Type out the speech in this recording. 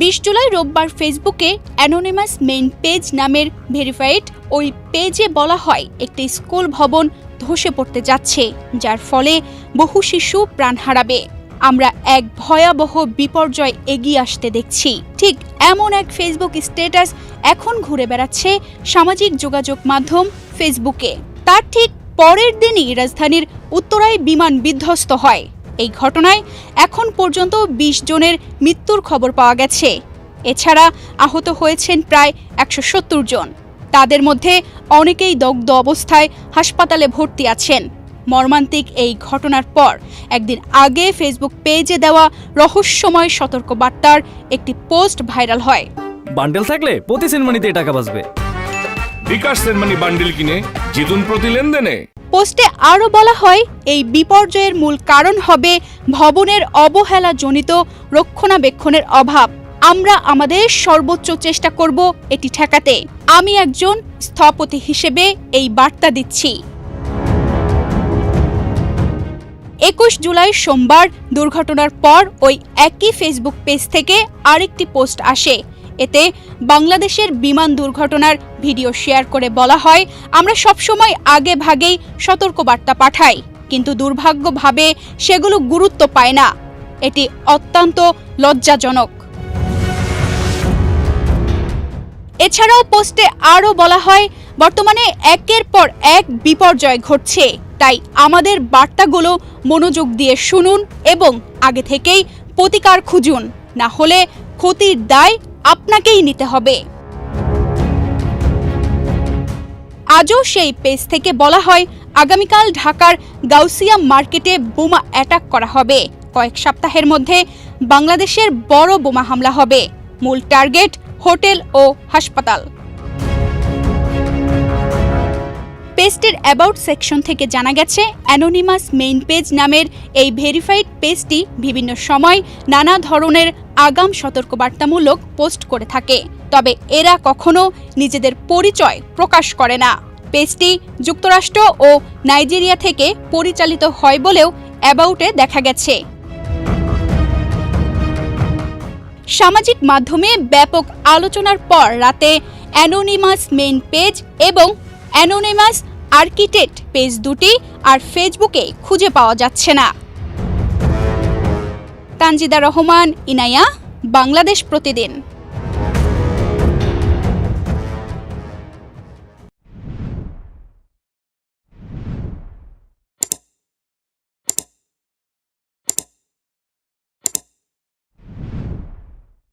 20 জুলাই রোববার ফেসবুকে anonymous main page নামের ভেরিফাইড ওই পেজে বলা হয় একটি স্কুল ভবন ধসে পড়তে যাচ্ছে, যার ফলে বহু শিশু প্রাণ হারাবে। আমরা এক ভয়াবহ বিপর্যয় এগিয়ে আসতে দেখছি। ঠিক এমন এক ফেসবুক স্ট্যাটাস এখন ঘুরে বেড়াচ্ছে সামাজিক যোগাযোগ মাধ্যম ফেসবুকে। তার ঠিক পরের দিনই রাজধানীর উত্তরায় বিমান বিধ্বস্ত হয়। এই ঘটনায় এখন পর্যন্ত 20 জনের মৃত্যুর খবর পাওয়া গেছে। এছাড়া আহত হয়েছেন প্রায় 170 জন। তাদের মধ্যে অনেকেই দগ্ধ অবস্থায় হাসপাতালে ভর্তি আছেন। মর্মান্তিক এই ঘটনার পর একদিন আগে ফেসবুক পেজে দেওয়া রহস্যময় সতর্কবার্তার একটি পোস্ট ভাইরাল হয়। বান্ডেল থাকলে প্রতি সেনমানিতে টাকা বাঁচবে। বিকাশ সেনমানি বান্ডেল কিনে জিতুন প্রতি লেনদেনে। পোস্টে আরও বলা হয় এই বিপর্যয়ের মূল কারণ হবে ভবনের অবহেলাজনিত রক্ষণাবেক্ষণের অভাব। আমরা আমাদের সর্বোচ্চ চেষ্টা করব এটি ঠেকাতে। আমি একজন স্থপতি হিসেবে এই বার্তা দিচ্ছি। 21 জুলাই সোমবার দুর্ঘটনার পর ওই একই ফেসবুক পেজ থেকে আরেকটি পোস্ট আসে। এতে বাংলাদেশের বিমান দুর্ঘটনার ভিডিও শেয়ার করে বলা হয়, আমরা সবসময় আগে ভাগেই সতর্কবার্তা পাঠাই, কিন্তু দুর্ভাগ্যভাবে সেগুলো গুরুত্ব পায় না। এটি অত্যন্ত লজ্জাজনক। এছাড়াও পোস্টে আরও বলা হয়, বর্তমানে একের পর এক বিপর্যয় ঘটছে, তাই আমাদের বার্তাগুলো মনোযোগ দিয়ে শুনুন এবং আগে থেকেই প্রতিকার খুঁজুন, না হলে ক্ষতির দায় আপনাকেই নিতে হবে। আজও সেই পেজ থেকে বলা হয়, আগামীকাল ঢাকার গাউসিয়া মার্কেটে বোমা অ্যাটাক করা হবে। কয়েক সপ্তাহের মধ্যে বাংলাদেশের বড় বোমা হামলা হবে। মূল টার্গেট হোটেল ও হাসপাতাল। পেজটির অ্যাবাউট সেকশন থেকে জানা গেছে, অ্যানোনিমাস মেইন পেজ নামের এই ভেরিফাইড পেজটি বিভিন্ন সময় নানা ধরনের আগাম সতর্কবার্তামূলক পোস্ট করে থাকে, তবে এরা কখনো নিজেদের পরিচয় প্রকাশ করে না। পেজটি যুক্তরাষ্ট্র ও নাইজেরিয়া থেকে পরিচালিত হয় বলেও অ্যাবাউটে দেখা গেছে। সামাজিক মাধ্যমে ব্যাপক আলোচনার পর রাতে অ্যানোনিমাস মেইন পেজ এবং অ্যানোনিমাস আর্কিটেক্ট পেজ দুটি আর ফেসবুকে খুঁজে পাওয়া যাচ্ছে না। তানজিদা রহমান, ইনায়া, বাংলাদেশ প্রতিদিন।